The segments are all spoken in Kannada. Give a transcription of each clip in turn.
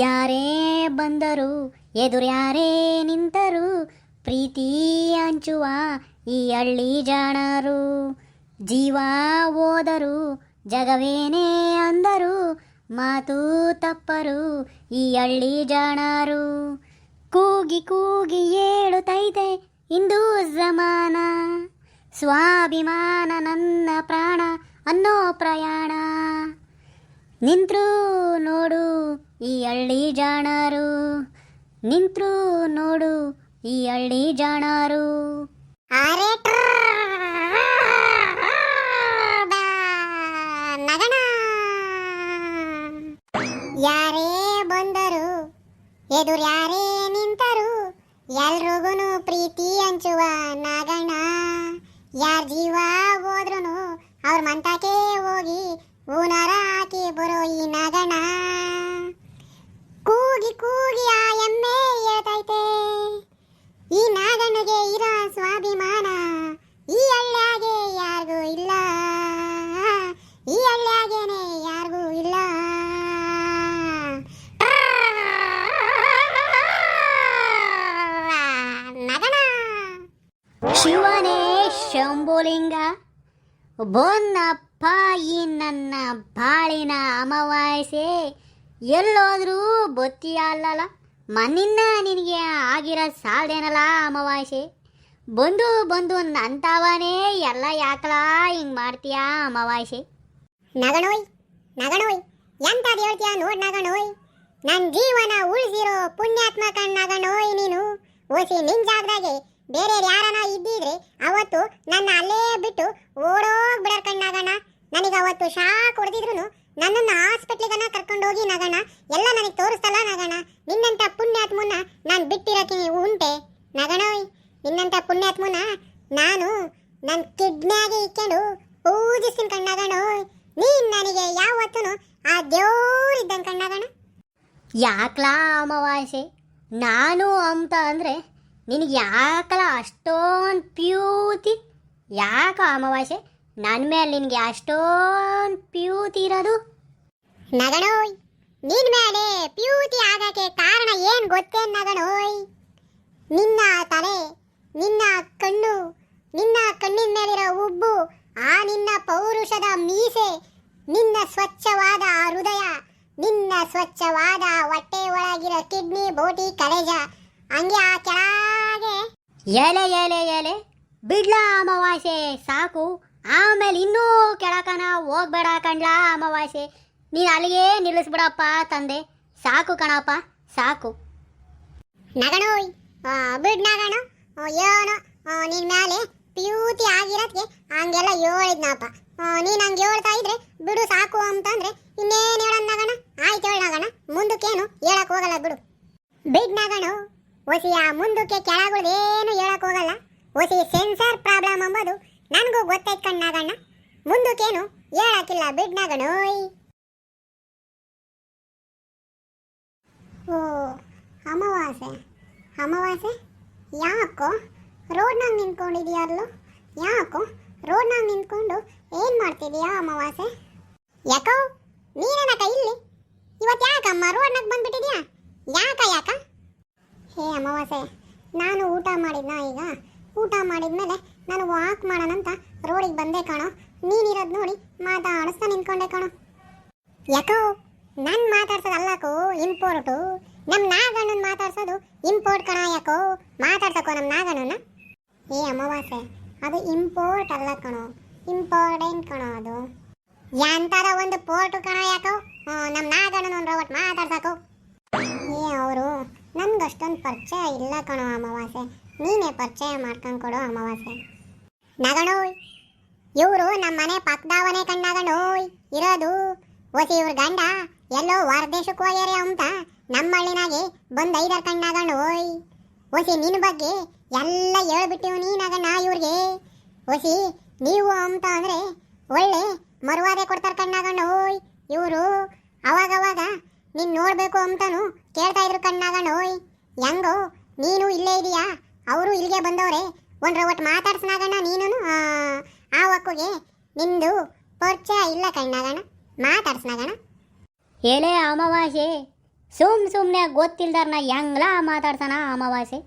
ಯಾರೇ ಬಂದರು ಎದುರ್ಯಾರೇ ನಿಂತರು ಪ್ರೀತಿ ಹಂಚುವ ಈ ಹಳ್ಳಿ ಜಾಣರು. ಜೀವ ಹೋದರು ಜಗವೇನೇ ಅಂದರು ಮಾತು ತಪ್ಪರು ಈ ಹಳ್ಳಿ ಜಾಣರು. ಕೂಗಿ ಕೂಗಿ ಹೇಳುತ್ತೈತೆ ಇಂದು ಜಮಾನ, ಸ್ವಾಭಿಮಾನ ನನ್ನ ಪ್ರಾಣ ಅನ್ನೋ ಪ್ರಯಾಣ. ನಿಂತ್ರು ನೋಡು ಈ ಹಳ್ಳಿ ಜಾಣರು, ನಿಂತ್ರು ನೋಡು ಈ ಹಳ್ಳಿ ಜಾಣರು. ನಗಣ ಯಾರೇ ಬಂದರು ಎದುರ್ಯಾರೇ ನಿಂತರು ಎಲ್ರಿಗೂ ಪ್ರೀತಿ ಹಂಚುವ ನಗಣ. ಯಾರ ಜೀವ ಹೋದ್ರು ಅವ್ರ ಮಂತಕ್ಕೆ ಹೋಗಿ ಹೂನಾರ ಹಾಕಿ ಬರೋ ಈ ನಗಣ. ಕೂಗಿ ಕೂಗಿ ಆ ಎಮ್ಮೆ ಹೇಳ್ತೈತೆ ಈ ನಾಗಣ್ಣಿಗೆ ಇರೋ ಸ್ವಾಭಿಮಾನ ಈ ಹಳ್ಳಿಯಾಗೆ ಯಾರಿಗೂ ಇಲ್ಲ, ಈ ಹಳ್ಳಿಯಾಗೇನೆ ಯಾರಿಗೂ ಇಲ್ಲ. ನಗಣ ಶಿವನೇ ಶಂಭುಲಿಂಗ ಬೊನ್ನಪ್ಪ ಈ ನನ್ನ ಬಾಳಿನ ಅಮಾವಾಸ್ಯೆ ಎಲ್ಲೋದ್ರೂ ಬೊತ್ತಿಯ ಅಲ್ಲಲ್ಲ. ಮನ್ನಿಂದ ನಿನಗೆ ಆಗಿರೋ ಸಾಲ್ದೇನಲ್ಲ ಅಮಾವಾಸ್ಯೆ. ಬಂದು ಬಂದು ನಂತವನೇ ಎಲ್ಲ ಯಾಕಲ ಹಿಂಗೆ ಮಾಡ್ತೀಯಾ ಅಮಾವಾಸ್ಯೆ? ನಗಣೋಯ್ ನಗಣೋಯ್ ಎಂತದು ಹೇಳ್ತೀಯ ನೋಡ್ ನಗಣೋಯ್. ನನ್ನ ಜೀವನ ಉಳಿಸಿರೋ ಪುಣ್ಯಾತ್ಮ ಕಣ್ಣಗಣೋಯ್ ನೀನು. ಓಸಿ ನಿನ್ ಜಾಗದಾಗೆ ಬೇರೆ ಯಾರನ ಇದ್ದಿದ್ರೆ ಅವತ್ತು ನನ್ನ ಅಲ್ಲೇ ಬಿಟ್ಟು ಓಡೋಗ್ಬಿಡರ್ ಕಣ್ಣಾಗಣ. ನನಗೆ ಅವತ್ತು ಶಾಕ್ ಹೊಡೆದಿದ್ರು ನನ್ನನ್ನು ಹಾಸ್ಪಿಟ್ಲಿಗನ ಕರ್ಕೊಂಡೋಗಿ ನಗಣ ಎಲ್ಲ ನನಗೆ ತೋರಿಸ್ತಲ್ಲ ನಗಣ. ನಿನ್ನಂಥ ಪುಣ್ಯಾತ್ಮನ ನಾನು ಬಿಟ್ಟಿರೋಕೆ ಉಂಟೆ ನಗಣೋಯ್. ನಿನ್ನಂಥ ಪುಣ್ಯಾತ್ಮನ ನಾನು ನನ್ನ ಕಿಡ್ನಿಯಾಗೆ ಇಕ್ಕೊಂಡು ಪೂಜಿಸ್ತೀನಿ ಕಣ್ಣಾಗಣೋಯ್. ನೀನು ನನಗೆ ಯಾವತ್ತೂ ಆ ದೇವ್ರಿದ್ದಂಗೆ ಕಣ್ಣಾಗಣ. ಯಾಕಲಾ ಅಮಾವಾಸ್ಯೆ ನಾನು ಅಂತ ಅಂದರೆ ನಿನಗೆ ಯಾಕಲ ಅಷ್ಟೊಂದು ಪ್ಯೂತಿ? ಯಾಕ ಅಮಾವಾಸ್ಯೆ ನನ್ನ ಮೇಲೆ ನಿನಗೆ ಅಷ್ಟೊಂದು ಪ್ಯೂತಿ ಇರೋದು? ನಗಣೋಯ್ ನಿನ್ನ ಮೇಲೆ ಪ್ಯೂತಿ ಆಗಕ್ಕೆ ಕಾರಣ ಏನು ಗೊತ್ತೇನು ನಗಣೋಯ್? ನಿನ್ನ ತಲೆ, ನಿನ್ನ ಕಣ್ಣು, ನಿನ್ನ ಕಣ್ಣಿನ ಮೇಲಿರೋ ಉಬ್ಬು, ಆ ನಿನ್ನ ಪೌರುಷದ ಮೀಸೆ, ನಿನ್ನ ಸ್ವಚ್ಛವಾದ ಹೃದಯ, ನಿನ್ನ ಸ್ವಚ್ಛವಾದ ಹೊಟ್ಟೆ ಒಳಗಿರೋ ಕಿಡ್ನಿ ಬೋಟಿ ಕಲೆಜ, ಹಂಗೆ ಆ ಕೆಳಗೆ ಎಲೆ ಎಲೆ ಎಲೆ ಬಿಡ್ಲ ಅಮಾವಾಸ್ಯೆ ಸಾಕು. ಆಮೇಲೆ ಇನ್ನೂ ಕೆಳಕನ ಹೋಗ್ಬೇಡ ಕಣ್ಲಾ ಅಮಾವಾಸ್ಯೆ. ನೀನು ಅಲ್ಲಿಗೆ ನಿಲ್ಲಿಸ್ಬಿಡಪ್ಪ ತಂದೆ. ಸಾಕು ಕಣಪ್ಪ ಸಾಕು. ನಗಣೋಯ್ ಬಿಡ್ ನಗಣ ಏನೋ ನಿನ್ನ ಮೇಲೆ ಪ್ಯೂತಿ ಆಗಿರೋದಕ್ಕೆ ಹಂಗೆಲ್ಲ ಹೇಳಿದ್ನಪ್ಪ. ನೀನು ಹಂಗೆ ಹೇಳ್ತಾ ಇದ್ರೆ ಬಿಡು ಸಾಕು ಅಂತಂದ್ರೆ ಇನ್ನೇನು ಹೇಳೋಣ ನಗಣ. ಆಯ್ತು ಹೇಳ ನಗಣ, ಮುಂದಕ್ಕೇನು ಹೇಳಕ್ ಹೋಗಲ್ಲ ಬಿಡು. ಬಿಡ್ ನಗಣು ಒಸಿಯ ಮುಂದಕ್ಕೆ ಕೆಳಗುಳೇನು ಹೇಳಕ್ ಹೋಗಲ್ಲ. ಒಸಿ ಸೆನ್ಸರ್ ಪ್ರಾಬ್ಲಮ್ ಅಂಬೋದು ನನಗೂ ಗೊತ್ತೈತ್ ಕಣ್ಣಾಗಣ್ಣ. ಮುಂದಕ್ಕೇನು ಹೇಳಕ್ಕಿಲ್ಲ ಬಿಡ್ ನಗಣೋಯ್. ಓ ಅಮಾವಾಸ್ಯೆ ಅಮಾವಾಸ್ಯೆ ಯಾಕೋ ರೋಡ್ನಾಗ ನಿಂತ್ಕೊಂಡಿದ್ಯಾರ್ಲು? ಯಾಕೋ ರೋಡ್ನಾಗ ನಿಂತ್ಕೊಂಡು ಏನು ಮಾಡ್ತಿದ್ಯಾ ಅಮಾವಾಸ್ಯೆ? ಯಾಕೋ ನೀನೇನಕ್ಕ ಇಲ್ಲಿ ಇವತ್ತು? ಯಾಕಮ್ಮ ರೋಡ್ನಾಗ ಬಂದ್ಬಿಟ್ಟಿದ್ಯಾ? ಯಾಕ ಹೇ ಅಮಾವಾಸ್ಯೆ, ನಾನು ಊಟ ಮಾಡಿದ್ನ. ಈಗ ಊಟ ಮಾಡಿದ್ಮೇಲೆ ನಾನು ವಾಕ್ ಮಾಡೋಣಂತ ರೋಡಿಗೆ ಬಂದೆ ಕಣೋ. ನೀನಿರೋದು ನೋಡಿ ಮಾತಾಡಿಸ್ತಾ ನಿಂತ್ಕೊಂಡೆ ಕಣೋ. ಯಾಕೋ ನಾನು ಮಾತಾಡ್ಸೋದಲ್ಲಕೋ ಇಂಪೋರ್ಟು, ನಮ್ಮ ನಾಗಣ್ಣನ ಮಾತಾಡ್ಸೋದು ಇಂಪೋರ್ಟ್ ಕಣ. ಯಾಕೋ ಮಾತಾಡ್ಸಕೋ ನಮ್ಮ ನಾಗಣ್ಣನ. ಏ ಅಮಾವಾಸ್ಯೆ ಅದು ಇಂಪೋರ್ಟ್ ಅಲ್ಲ ಕಣೋ, ಇಂಪಾರ್ಟೆಂಟ್ ಕಣೋ. ಅದು ಎಂಥದ ಒಂದು ಪೋರ್ಟು ಕಣ. ಯಾಕೋ ನಮ್ಮ ನಾಗಣ್ಣನ ಒಟ್ಟು ಮಾತಾಡ್ಸಕೋ. ಏ ಅವರು ನನ್ಗಷ್ಟೊಂದು ಪರಿಚಯ ಇಲ್ಲ ಕಣೋ ಅಮಾವಾಸ್ಯೆ, ನೀನೇ ಪರಿಚಯ ಮಾಡ್ಕೊಂಡು ಕೊಡು ಅಮಾವಾಸ್ಯೆ. ನಗಣೋಯ್ ಇವರು ನಮ್ಮ ಮನೆ ಪಕ್ಕದವನೇ ಕಣ್ಣಾಗಣೋಯ್ ಇರೋದು. ಒಸಿ ಇವ್ರ ಗಂಡ ಎಲ್ಲೋ ಹೊರದೇಶಕ್ಕೆ ಹೋಗ್ಯಾರೆ ಅಂತ ನಮ್ಮ ಹಳ್ಳಿನಾಗೆ ಬಂದು ಐದರ ಕಣ್ಣಾಗಣೋಯ್. ಒಸಿ ನಿನ್ನ ಬಗ್ಗೆ ಎಲ್ಲ ಹೇಳ್ಬಿಟ್ಟಿವ್ ನೀನಾಗಣ್ಣ ಇವ್ರಿಗೆ. ಒಸಿ ನೀವು ಅಂತ ಅಂದರೆ ಒಳ್ಳೆ ಮರುವಾದೆ ಕೊಡ್ತಾರೆ ಕಣ್ಣಾಗಣೋಯ್ ಇವರು. ಅವಾಗವಾಗ ನೀನು ನೋಡಬೇಕು ಅಂತನೂ ಕೇಳ್ತಾ ಇದ್ರು ಕಣ್ಣಾಗಣೋಯ್. ಹೆಂಗೋ ನೀನು ಇಲ್ಲೇ ಇದೆಯಾ, ಅವರು ಇಲ್ಲಿಗೆ ಬಂದವ್ರೆ, ಒಂದ್ರ ಒಟ್ಟು ಮಾತಾಡ್ಸನಾಗಣ್ಣ. ನೀನು ಆ ಒಕ್ಕುಗೆ ನಿಂದು ಪರಿಚಯ ಇಲ್ಲ ಕಣ್ಣಾಗಣ, ಮಾತಾಡ್ಸನಾಗಣ. ಎಲೆ ಅಮಾವಾಸ್ಯೆ ಸುಮ್ಮನೆ ಗೊತ್ತಿಲ್ದಾರನ ಹೆಂಗ್ಲ ಮಾತಾಡ್ತಾನ ಅಮಾವಾಸ್ಯೆ.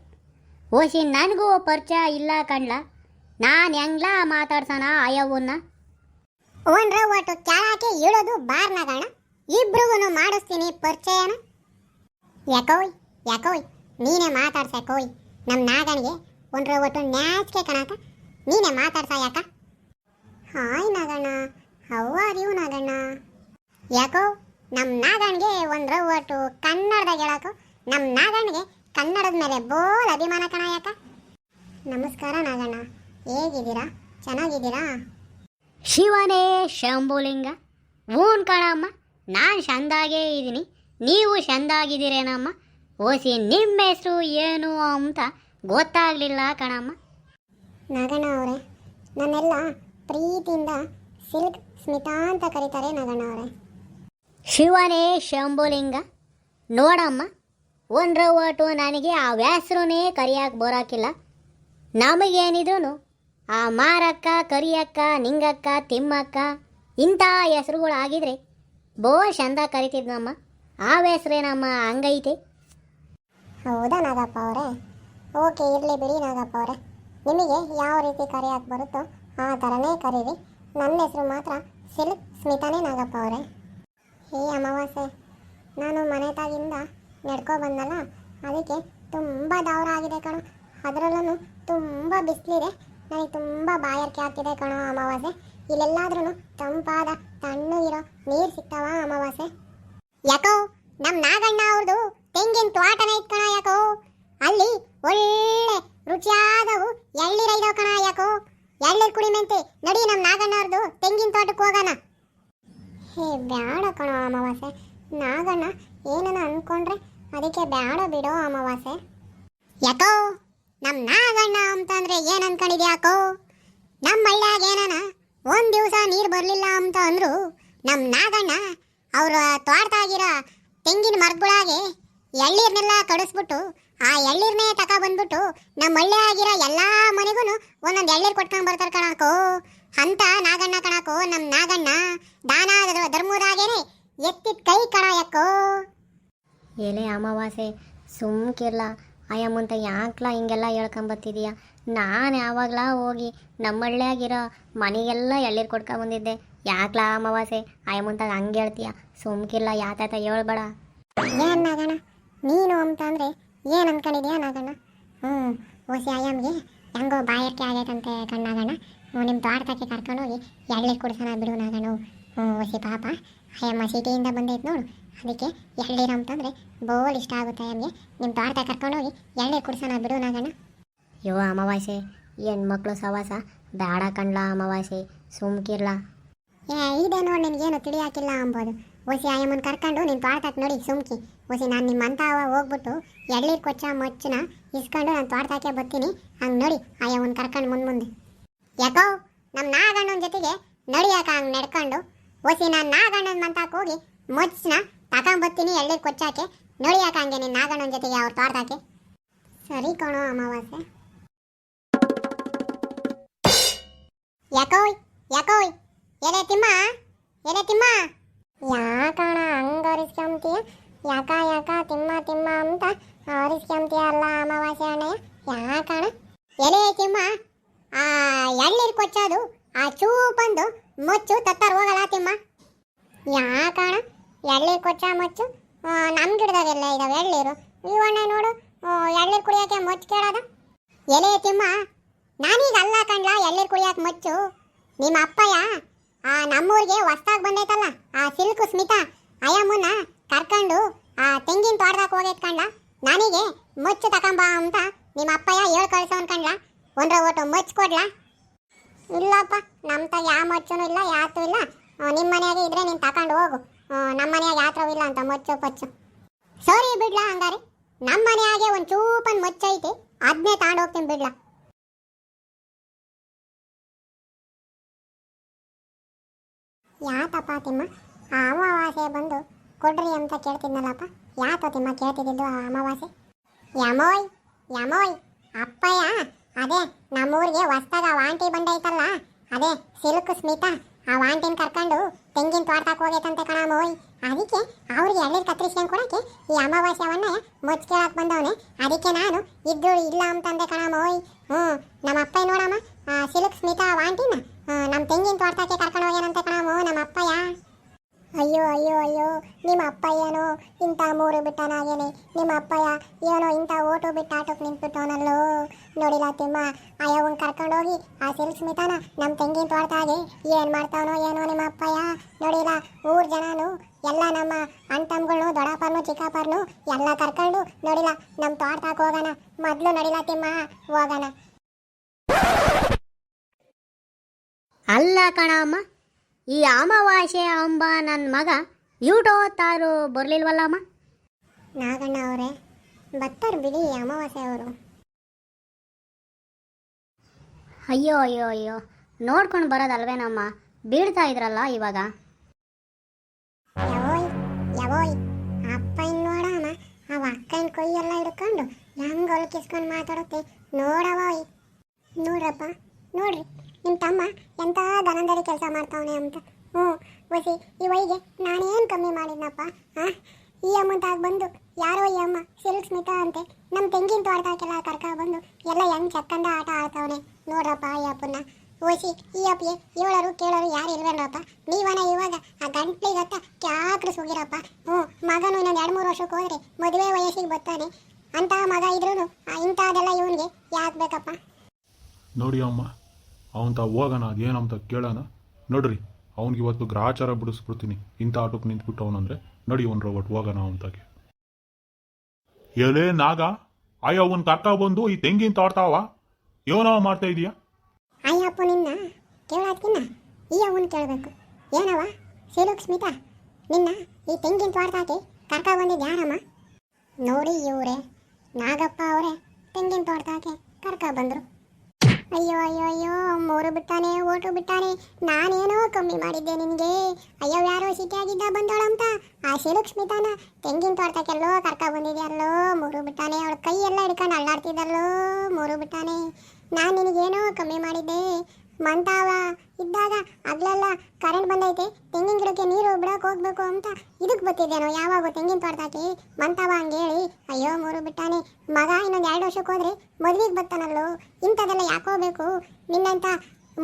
ಓಸಿ ನನಗೂ ಪರಿಚಯ ಇಲ್ಲ ಕಣ್ಲ, ನಾನು ಹೆಂಗ್ಲ ಮಾತಾಡ್ತಾನ ಅಯ್ಯವನ್ನ. ಓನ್ರ ಒಟ್ಟು ಕೆಳಕ್ಕೆ ಇಳೋದು ಬಾರ್ನಾಗಣ, ಇಬ್ರಿಗೂ ಮಾಡಿಸ್ತೀನಿ ಪರಿಚಯನ. ಯಾಕೋಯ್ ನೀನೇ ಮಾತಾಡ್ಸಕೋಯ್ ನಮ್ಮ ನಾಗನಿಗೆ ಒಂದ್ರ ಒಟ್ಟು ನ್ಯಾಚ್ಕೆ ಕಣಕ, ನೀನೇ ಮಾತಾಡ್ಸ ಯಾಕ. Hi Naganna, how are you Naganna. ಯಾಕೋ ನಮ್ಮ ನಾಗಣ್ಗೆ ಒಂದ್ರ ಒಟ್ಟು ಕನ್ನಡದಾಗ ಹೇಳಾಕೋ, ನಮ್ಮ ನಾಗಣ್ಗೆ ಕನ್ನಡದ ಮೇಲೆ ಬೋಲ್ ಅಭಿಮಾನ ಕಣ ಯಾಕ. ನಮಸ್ಕಾರ ನಾಗಣ್ಣ, ಹೇಗಿದ್ದೀರಾ, ಚೆನ್ನಾಗಿದ್ದೀರಾ? ಶಿವನೇ ಶಂಭುಲಿಂಗ. ಹ್ಞೂನ್ ಕಣಮ್ಮ, ನಾನು ಚಂದಾಗೇ ಇದ್ದೀನಿ, ನೀವು ಚಂದಾಗಿದ್ದೀರೇನಮ್ಮ. ಓಸಿ ನಿಮ್ಮ ಹೆಸರು ಏನು ಅಂತ ಗೊತ್ತಾಗಲಿಲ್ಲ ಕಣಮ್ಮ. ನಾಗಣ್ಣ ಅವರೇ, ನನ್ನೆಲ್ಲ ಪ್ರೀತಿಯಿಂದ ಸಿಲ್ಕ್ ಸ್ಮಿತಾ ಅಂತ ಕರೀತಾರೆ ನಾಗಣ್ಣ ಅವರೇ. ಶಿವನೇ ಶಂಭುಲಿಂಗ. ನೋಡಮ್ಮ, ಒಂದ್ರ ಒಟ್ಟು ನನಗೆ ಆ ಹೆಸ್ರನ್ನೇ ಕರಿಯಕ್ಕೆ ಬರೋಕ್ಕಿಲ್ಲ. ನಮಗೇನಿದ್ರು ಆ ಮಾರಕ್ಕ, ಕರಿಯಕ್ಕ, ನಿಂಗಕ್ಕ, ತಿಮ್ಮಕ್ಕ ಇಂಥ ಹೆಸ್ರುಗಳಾಗಿದ್ರೆ ಬೋ ಚಂದ ಕರಿತಿದ್ನಮ್ಮ. ಆ ಹೆಸ್ರೇನಮ್ಮ ಹಂಗೈತೆ. ಹೌದಾ ನಾಗಪ್ಪ ಅವರೇ? ಓಕೆ, ಇರಲಿ ಬಿಡಿ ನಾಗಪ್ಪ ಅವರೇ, ನಿಮಗೆ ಯಾವ ರೀತಿ ಕರೆಯಕ್ಕೆ ಬರುತ್ತೋ ಆ ಥರನೇ ಕರೀರಿ. ನನ್ನ ಹೆಸರು ಮಾತ್ರ ಸಿಲ್ಕ್ ಸ್ಮಿತಾನೇ ನಾಗಪ್ಪ ಅವರೇ. ಹೇ ಅಮಾವಾಸ್ಯೆ, ನಾನು ಮನೆ ತಾಗಿಂದ ನಡ್ಕೊ ಬಂದಲ್ಲ, ಅದಕ್ಕೆ ತುಂಬ ದಾವರ ಆಗಿದೆ ಕಣೋ. ಅದರಲ್ಲೂ ತುಂಬ ಬಿಸಿಲಿದೆ, ನನಗೆ ತುಂಬ ಬಾಯಾರಿಕೆ ಆಗ್ತಿದೆ ಕಣೋ ಅಮಾವಾಸ್ಯೆ. ಇಲ್ಲೆಲ್ಲಾದ್ರೂ ತಂಪಾದ ತಣ್ಣಗಿರೋ ನೀರು ಸಿಗ್ತಾವ ಅಮಾವಾಸ್ಯೆ? ಯಾಕೋ ನಮ್ಮ ನಾಗಣ್ಣ ಅವ್ರದ್ದು ತೆಂಗಿನ ತೋಟನೇ ಇತ್ತು ಕಣ ಯಾಕೋ, ಅಲ್ಲಿ ಒಳ್ಳೆ ರುಚಿಯಾದವು ಎಳ್ನೀರ ಇದಾವ ಕಣ ಯಾಕೋ. ಎಳ್ನೀರು ಕುಡಿಮೆಂತೆ ನಡಿ ನಮ್ಮ ನಾಗಣ್ಣ ಅವ್ರದ್ದು ತೆಂಗಿನ ತೋಟಕ್ಕೆ ಹೋಗೋಣ. ಹೇ ಬ್ಯಾಡ ಕಣೋ ಅಮಾವಾಸ್ಯೆ, ನಾಗಣ್ಣ ಏನನ್ನ ಅನ್ಕೊಂಡ್ರೆ ಅದಕ್ಕೆ ಬ್ಯಾಡ ಬಿಡೋ ಅಮಾವಾಸ್ಯೆ. ಯಾಕೋ ನಮ್ಮ ನಾಗಣ್ಣ ಅಂತಂದ್ರೆ ಏನು ಅನ್ಕೊಂಡಿದ್ಯಾಕೋ? ನಮ್ಮ ಹಳ್ಳಿಯಾಗ ಏನನ ಒಂದು ದಿವಸ ನೀರು ಬರಲಿಲ್ಲ ಅಂತ ಅಂದ್ರು ನಮ್ಮ ನಾಗಣ್ಣ ಅವ್ರ ತೋಟದಾಗಿರೋ ತೆಂಗಿನ ಮರಗಳಾಗೆ ಎಳ್ನೀರ್ನೆಲ್ಲ ಕಡಿಸ್ಬಿಟ್ಟು ಆ ಎಳ್ನೀರ್ನೇ ಬಂದ್ಬಿಟ್ಟು ನಮ್ಮ ಹಳ್ಳಿಯಾಗಿರೋ ಎಲ್ಲ ಮನೆಗೂ ಒಂದೊಂದು ಎಳ್ನೀರು ಕೊಟ್ಕೊಂಡು ಬರ್ತಾರೆ ಕಣಕೋ. ಅಂತ ನಾಗಣ್ಣ ಕಣಕೋ ನಮ್ಮ ನಾಗಣ್ಣ. ದಾನ ಧರ್ಮದಾಗೇನೆ ಎತ್ತಿದ ಕೈ ಕಣ ಯಾಕೋ. ಎಲೆ ಅಮಾವಾಸ್ಯೆ ಸುಮ್ಕಿರ್ಲ, ಅಯ್ಯಮ್ಮಂತ ಯಾಕ್ಲ ಹಿಂಗೆಲ್ಲ ಹೇಳ್ಕೊಂಬತ್ತಿದೀಯ? ನಾನು ಯಾವಾಗಲ ಹೋಗಿ ನಮ್ಮ ಹಳ್ಳಿಯಾಗಿರೋ ಮನೆಗೆಲ್ಲ ಎಳ್ಳೀರು ಕೊಟ್ಕೊಂಬಂದಿದ್ದೆ. ಯಾಕ್ಲ ಅಮಾವಾಸ್ಯೆ ಅಯ್ಯಮ್ಮಂತಾಗ ಹಂಗೆ ಹೇಳ್ತೀಯ? ಸುಮ್ಕಿರ್ಲ, ಯಾತಾತ ಹೇಳ್ಬೇಡ. ಏನು ನಾಗಣ್ಣ ನೀನು ಅಂತ ಅಂದರೆ ಏನು ಅನ್ಕೊಂಡಿದ್ಯಾ ನಾಗಣ್ಣ? ಓಸಿ ಅಯ್ಯಮ್ಗೆ ಹೆಂಗೋ ಬಾಯಾರಿಕೆ ಆಗೈತಂತೆ ಕಣ್ಣಾಗಣ್ಣ. ನಿಮ್ಮ ತೋಟಕ್ಕೆ ಕರ್ಕೊಂಡೋಗಿ ಎಳ್ನೀರು ಕುಡಿಸೋಣ ಬಿಡು ನಾಗಣ್ಣ. ಓಸಿ ಪಾಪ ಅಯ್ಯಮ್ಮ ಸಿಟಿಯಿಂದ ಬಂದೈತೆ ನೋಡು, ಅದಕ್ಕೆ ಎಳ್ನೀರು ಅಂತಂದರೆ ಬೋಲ್ ಇಷ್ಟ ಆಗುತ್ತೆ ಅಯ್ಯಮ್ಗೆ. ನಿಮ್ಮ ತೋಟಕ್ಕೆ ಕರ್ಕೊಂಡೋಗಿ ಎಳ್ನೀರು ಕುಡಿಸೋಣ ಬಿಡು ನಾಗಣ್ಣ. ಯೋ ಅಮಾವಾಸ್ಯೆ, ಹೆಣ್ಮಕ್ಳು ಸವಾಸ ಬೇಡ ಕಣ್ಲ ಅಮಾವಾಸ್ಯೆ, ಸುಮ್ಕಿರ್ಲ. ಇದೆ ನೋಡಿ, ನಿನಗೇನು ತಿಳಿಯಾಕಿಲ್ಲ ಅಂಬೋದು. ಓಸಿ ಅಯ್ಯಮ್ಮನ ಕರ್ಕೊಂಡು ನಿನ್ನ ತೋಟಕ್ಕೆ ನೋಡಿ ಸುಮ್ಕಿ. ಓಸಿ ನಾನು ನಿಮ್ಮ ಅಂತಾವ ಹೋಗ್ಬಿಟ್ಟು ಎಳ್ನೀರು ಕೊಚ್ಚ ಮಚ್ಚನ ಇಸ್ಕೊಂಡು ನಾನು ತೋಟಕ್ಕೆ ಬರ್ತೀನಿ. ಹಂಗೆ ನೋಡಿ ಅಯ್ಯಮ್ಮನ ಕರ್ಕೊಂಡು ಮುಂದೆ. ಯಾಕೋ ನಮ್ಮ ನಾಗಣ್ಣನ ಜೊತೆಗೆ ನಡಿಯಾಕ ಹಂಗೆ ನಡ್ಕೊಂಡು. ಓಸಿ ನಾನು ನಾಗಣ್ಣನ ಮಂತಾಕ ಹೋಗಿ ಮೊಚ್ಚನ ತಗೊಂಬರ್ತೀನಿ ಎಳ್ನೀರು ಕೊಚ್ಚಾಕೆ. ನಡಿಯಾಕ ಹಂಗೆ ನಿನ್ನ ನಾಗಣ್ಣನ ಜೊತೆಗೆ ಅವ್ರ ತೋಟಕ್ಕೆ. ಸರಿ ಕಣೋ ಅಮಾವಾಸ್ಯೆ. ಯಾಕೋಯ್ ಎಲೆ ತಿಮ್ಮ ಯಾಕಣ ಹಂಗ ಅರಿಸ್ಕೊಂತೀಯ? ಯಾಕ ತಿಮ್ಮ ಅಂತ ಅರಿಸ್ಕೊಂತೀಯ ಅಲ್ಲ ಅಮಾವಾಸ್ಯೆ ಅಣ್ಣಯ್ಯ? ಯಾಕಣ ಎಲೆ ತಿಮ್ಮ, ಆ ಎಳ್ನೀರು ಕೊಚ್ಚೋದು ಆ ಚೂಪಂದು ಮೊಚ್ಚು ತತ್ತಾರ ಹೋಗಲ್ಲ ತಿಮ್ಮ. ಯಾಕಣ ಎಳ್ನೀರು ಕೊಚ್ಚ ಮೊಚ್ಚು ನಮ್ಮ ಗಿಡದಾಗೆಲ್ಲ ಇದಾವೆ ಎಳ್ನೀರು. ಇವಣ್ಣ ನೋಡು ಎಳ್ನೀರು ಕುಡಿಯೋಕೆ ಮೊಚ್ಚು ಕೇಳೋದ. ಎಲೆ ತಿಮ್ಮ, ನಾನೀಗ ಅಲ್ಲ ಕಣ್ಲ ಎಳ್ನೀರು ಕುಡಿಯೋಕೆ ಮೊಚ್ಚು. ನಿಮ್ಮ ಅಪ್ಪಯ್ಯ ನಮ್ಮೂರಿಗೆ ಹೊಸ್ದಾಗಿ ಬಂದೈತಲ್ಲ ಆ ಸಿಲ್ಕು ಸ್ಮಿತಾ ಅಯ್ಯಮ್ಮನ ಕರ್ಕೊಂಡು ಆ ತೆಂಗಿನ ತೋಟದಾಗ ಹೋಗೈತ್ ಕಣ್ಲ. ನನಗೆ ಮೊಚ್ಚು ತಕೊಂಬ ಅಂತ ನಿಮ್ಮ ಅಪ್ಪಯ್ಯ ಹೇಳ್ ಕಳ್ಸೋನ್ ಕಣ್ಲ. ಒಂದ್ರ ಒಟ್ಟು ಮೊಚ್ಚು ಕೊಡ್ಲಾ? ಇಲ್ಲಪ್ಪ, ನಮ್ಮ ತಾಗ ಯಾವ ಮೊಚ್ಚೂ ಇಲ್ಲ, ಯಾತು ಇಲ್ಲ. ನಿಮ್ಮ ಮನೆಯಾಗೆ ಇದ್ರೆ ನೀನು ತಕೊಂಡು ಹೋಗು, ನಮ್ಮ ಮನೆಯಾಗ ಯಾತ್ರವೂ ಇಲ್ಲ ಅಂತ ಮೊಚ್ಚು ಪಚ್ಚು. ಸರಿ ಬಿಡ್ಲಾ ಹಂಗಾರೆ, ನಮ್ಮ ಮನೆಯಾಗೆ ಒಂದು ಚೂಪನ್ ಮೊಚ್ಚ ಐತಿ, ಅದನ್ನೇ ತಗೊಂಡು ಹೋಗ್ತೀನಿ ಬಿಡ್ಲಾ. ಯಾತಪ್ಪ ತಿಮ್ಮ, ಆ ಅಮಾವಾಸ್ಯೆ ಬಂದು ಕೊಡ್ರಿ ಅಂತ ಕೇಳ್ತಿದ್ನಲ್ಲಪ್ಪ, ಯಾತ ತಿಮ್ಮ ಕೇಳ್ತಿದ್ದು ಆ ಅಮಾವಾಸ್ಯೆ? ಯಮೋಯ್ ಅಪ್ಪಯ್ಯ, ಅದೇ ನಮ್ಮೂರಿಗೆ ಹೊಸ್ದಾಗ ಆಂಟಿ ಬಂದೈತಲ್ಲ, ಅದೇ ಸಿಲ್ಕ್ ಸ್ಮಿತಾ ಆ ವಾಂಟಿನ ಕರ್ಕೊಂಡು ತೆಂಗಿನ ತೋಟಕ್ಕೆ ಹೋಗೈತಂತೆ ಕಣ ಮೋಯ್. ಅದಕ್ಕೆ ಅವ್ರಿಗೆ ಎಳ್ನೀರು ಕತ್ತರಿಸ್ಕೊಂಡು ಕೊಡಕ್ಕೆ ಈ ಅಮಾವಾಸ್ಯವನ್ನ ಮುಚ್ಚ ಕೇಳಕ್ಕೆ ಬಂದವನೆ. ಅದಕ್ಕೆ ನಾನು ಇದ್ದು ಇಲ್ಲ ಅಂತಂದೆ ಕಣ ಮೋಯ್. ನಮ್ಮ ಅಪ್ಪ ನೋಡಮ್ಮ ಸಿಲ್ಕ್ ಸ್ಮಿತಾ ವಾಂಟಿನ ನಮ್ಮ ತೆಂಗಿನ ತೋಟಕ್ಕೆ ಕರ್ಕೊಂಡು ಹೋಗ್ಯಾನಂತೆ ಕಣ ಮೋ ನಮ್ಮ ಅಪ್ಪಯ್ಯ. ಅಯ್ಯೋ ಅಯ್ಯೋ ಅಯ್ಯೋ, ನಿಮ್ಮ ಅಪ್ಪ ಏನೋ ಇಂಥ ಮೂರು ಬಿಟ್ಟನಾಗೇನೆ. ನಿಮ್ಮ ಅಪ್ಪಯ್ಯ ಏನೋ ಇಂಥ ಓಟು ಬಿಟ್ಟು ಆಟೋಕ್ಕೆ ನಿಂತ್ಬಿಟ್ಟವನಲ್ಲೋ. ನೋಡಿಲ್ಲ ತಿಮ್ಮ, ಅಯ್ಯವ್ನ ಕರ್ಕೊಂಡೋಗಿ ಆ ಸಿಲ್ಕ್ ಸ್ಮಿತಾನ ನಮ್ಮ ತೆಂಗಿನ ತೋಟದಾಗೆ ಏನು ಮಾಡ್ತಾವನೋ ಏನೋ ನಿಮ್ಮ ಅಪ್ಪಯ್ಯ. ನೋಡಿಲ್ಲ ಊರ್ ಜನನು ಎಲ್ಲ ನಮ್ಮ ಅಣ್ತಮ್ಗಳ್ನು ದೊಡ್ಡಪ್ಪರ್ನು ಚಿಕ್ಕಪ್ಪರ್ನು ಎಲ್ಲ ಕರ್ಕೊಂಡು ನೋಡಿಲ್ಲ ನಮ್ಮ ತೋಟದಾಗ ಹೋಗೋಣ. ಮೊದಲು ನೋಡಿಲ್ಲ ತಿಮ್ಮ ಹೋಗೋಣ. ಅಲ್ಲ ಕಣಮ್ಮ, ಈ ಅಮಾವಾಸ್ಯೆ ಅಂಬ ನನ್ನ ಮಗ ಯೂಟೋತ್ತಾರು ಬರಲಿಲ್ವಲ್ಲಮ್ಮ? ನಾಗಣ್ಣ ಅವರೇ ಬರ್ತಾರೆ ಬಿಡಿ ಅಮಾವಾಸ್ಯೆ ಅವರು. ಅಯ್ಯೋ ಅಯ್ಯೋ ಅಯ್ಯೋ, ನೋಡ್ಕೊಂಡು ಬರೋದಲ್ವೇನಮ್ಮ, ಬೀಳ್ತಾ ಇದ್ರಲ್ಲ ಇವಾಗ. ಯಾವೋಯ್ ಯಾವೋಯ್, ಅಪ್ಪ ಇನ್ನು ನೋಡಮ್ಮ ಅವ ಅಕ್ಕನ ಕೊಯ್ಯೆಲ್ಲ ಹಿಡ್ಕೊಂಡು ಹೆಂಗೆ ಹೊಲಕಿಸ್ಕೊಂಡು ಮಾತಾಡುತ್ತೆ ನೋಡವೋಯ್. ನೋಡ್ರಪ್ಪ ನೋಡ್ರಿ, ನಿಮ್ಮ ತಮ್ಮ ಎಂಥ ದನಂದರಿ ಕೆಲಸ ಮಾಡ್ತಾವನೆ ಅಂತ. ವಸಿ ಈ ವೈಗೆ ನಾನೇನು ಕಮ್ಮಿ ಮಾಡಿದ್ನಪ್ಪ. ಈ ಅಮ್ಮಂತಾಗ ಬಂದು ಯಾರೋ ಈ ಅಮ್ಮ ಸಿಲ್ಕ್ ಸ್ಮಿತಾ ಅಂತೆ ನಮ್ಮ ತೆಂಗಿನ ತೋಟದಾಗೆಲ್ಲ ಬಂದು ಎಲ್ಲ ಹೆಂಗೆ ಚಕ್ಕಂದ ಆಟ ಆಡ್ತಾವನೆ ನೋಡ್ರಪ್ಪ ಈ ಅಪ್ಪನ. ಓಸಿ ಈ ಅಪ್ಪಿಗೆ ಹೇಳೋರು ಕೇಳೋರು ಯಾರು ಇಲ್ವೇನಪ್ಪ. ನೀವನ ಇವಾಗ ಆ ಗಂಟ್ಲಿಗತ್ತ ಕ್ಯಾಕ್ರು ಸುಗಿರಪ್ಪ. ಮಗನು ಇನ್ನೊಂದು 2-3 ವರ್ಷಕ್ಕೆ ಹೋದ್ರೆ ಮದುವೆ ವಯಸ್ಸಿಗೆ ಬರ್ತಾನೆ. ಅಂತ ಮಗ ಇದ್ರೂ ಇಂಥದ್ದೆಲ್ಲ ಇವನಿಗೆ ಯಾಕೆ ಬೇಕಪ್ಪ? ನೋಡಿ ಅಮ್ಮ, ಅವಂತ ಹೋಗೋಣ, ಅದೇನಂತ ಕೇಳೋಣ. ನೋಡ್ರಿ, ಅವ್ನಿಗೆ ಇವತ್ತು ಗ್ರಾಚಾರ ಬಿಡಿಸ್ಬಿಡ್ತೀನಿ. ಇಂಥ ಆಟೋಕ್ಕೆ ನಿಂತ್ಬಿಟ್ಟು ಅವನಂದ್ರೆ ನಡಿ ಅವ್ನ ಒಟ್ಟು ಹೋಗೋಣ ಅವಂತಾಗೆ. ಎಲೇ ನಾಗ, ಅಯ್ಯ ಅವನ್ ಕರ್ಕ ಬಂದು ಈ ತೆಂಗಿನ ತೋಡ್ತಾವ ಏನೋ ಮಾಡ್ತಾ ಇದೀಯಾ? ಅಯ್ಯಪ್ಪ ನಿನ್ನ ಕೇಳೋದ್ಕಿನ್ನ ಈ ಅವನು ಕೇಳಬೇಕು. ಏನವ ಸಿಲುಕ್ ಸ್ಮಿತಾ, ನಿನ್ನ ಈ ತೆಂಗಿನ ತೋಟದಾಗೆ ಕರ್ಕ ಬಂದಿದ್ದು ಯಾರಮ್ಮ? ನೋಡಿ ಇವರೇ ನಾಗಪ್ಪ ಅವರೇ ತೆಂಗಿನ ತೋಟದಾಗೆ ಕರ್ಕ ಬಂದರು. ಅಯ್ಯೋ ಅಯ್ಯೋ ಅಯ್ಯೋ, ಮೂರು ಬಿಟ್ಟಾನೆ ಓಟು ಬಿಟ್ಟಾನೆ. ನಾನೇನೋ ಕಮ್ಮಿ ಮಾಡಿದ್ದೆ ನಿನಗೆ. ಅಯ್ಯೋ ಯಾರೋ ಸಿಟಿಯಾಗಿದ್ದ ಬಂದೋಳಂತ ಆ ಸಿಲುಕ್ ಸ್ಮಿತಾನ ತೆಂಗಿನ ತೋಟಕ್ಕೆಲ್ಲೋ ಕರ್ಕ ಬಂದಿದ್ಯಲ್ಲೋ. ಮೂರು ಬಿಟ್ಟಾನೆ, ಅವಳ ಕೈ ಎಲ್ಲ ಹಿಡ್ಕೊಂಡು ಅಳ್ಳಾಡ್ತಿದ್ದಲ್ಲೋ. ಮೂರು ಬಿಟ್ಟಾನೆ. ನಾನು ನಿನಗೇನೋ ಕಮ್ಮಿ ಮಾಡಿದ್ದೆ. ಮಂತಾವ ಇದ್ದಾಗ ಅಗ್ಲೆಲ್ಲ ಕರೆಂಟ್ ಬಂದೈತೆ, ತೆಂಗಿನ ಗಿಡಕ್ಕೆ ನೀರು ಬಿಡಕ್ಕೆ ಹೋಗ್ಬೇಕು ಅಂತ ಇದಕ್ಕೆ ಬರ್ತಿದ್ದೇನೋ ಯಾವಾಗ ತೆಂಗಿನ ತೋಟದಾಕಿ ಮಂತಾವ ಹಂಗೇಳಿ. ಅಯ್ಯೋ ಮೂರು ಬಿಟ್ಟಾನೆ. ಮಗ ಇನ್ನೊಂದು 2 ವರ್ಷಕ್ಕೆ ಹೋದ್ರೆ ಮದುವೆಗೆ ಬರ್ತಾನಲ್ಲೋ. ಇಂಥದ್ದೆಲ್ಲ ಯಾಕೋ ಬೇಕು? ನಿನ್ನಂತ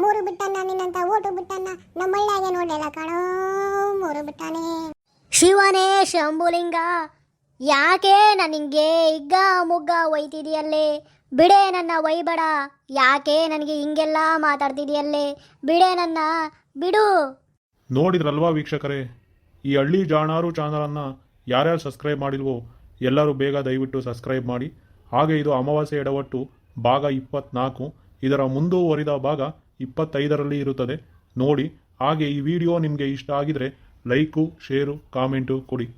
ಮೂರು ಬಿಟ್ಟನ್ನ, ನಿನ್ನಂತ ಓಟು ಬಿಟ್ಟನ್ನ ನಮ್ಮಳ್ಳಾಗೆ ನೋಡಲಿಲ್ಲ ಕಣೋ. ಮೂರು ಬಿಟ್ಟಾನೆ. ಶಿವನೇ ಶಂಭುಲಿಂಗ, ಯಾಕೆ ನನಗೆ ಹಿಗ್ಗ ಮುಗ್ಗ ಒಯ್ತಿದೆಯಲ್ಲೇ? ಬಿಡೆ ನನ್ನ ಒಯ್ಬೇಡ. ಯಾಕೆ ನನಗೆ ಹಿಂಗೆಲ್ಲ ಮಾತಾಡ್ತಿದೆಯಲ್ಲೇ? ಬಿಡೆ ನನ್ನ, ಬಿಡು. ನೋಡಿದ್ರಲ್ವಾ ವೀಕ್ಷಕರೇ, ಈ ಹಳ್ಳಿ ಜಾಣಾರು ಚಾನಲನ್ನು ಯಾರ್ಯಾರು ಸಬ್ಸ್ಕ್ರೈಬ್ ಮಾಡಿಲ್ವೋ ಎಲ್ಲರೂ ಬೇಗ ದಯವಿಟ್ಟು ಸಬ್ಸ್ಕ್ರೈಬ್ ಮಾಡಿ. ಹಾಗೆ ಇದು ಅಮಾವಾಸ್ಯೆ ಎಡವಟ್ಟು ಭಾಗ 24. ಇದರ ಮುಂದುವರಿದ ಭಾಗ 25ರಲ್ಲಿ ಇರುತ್ತದೆ ನೋಡಿ. ಹಾಗೆ ಈ ವಿಡಿಯೋ ನಿಮಗೆ ಇಷ್ಟ ಆಗಿದರೆ ಲೈಕು, ಶೇರು, ಕಾಮೆಂಟು ಕೊಡಿ.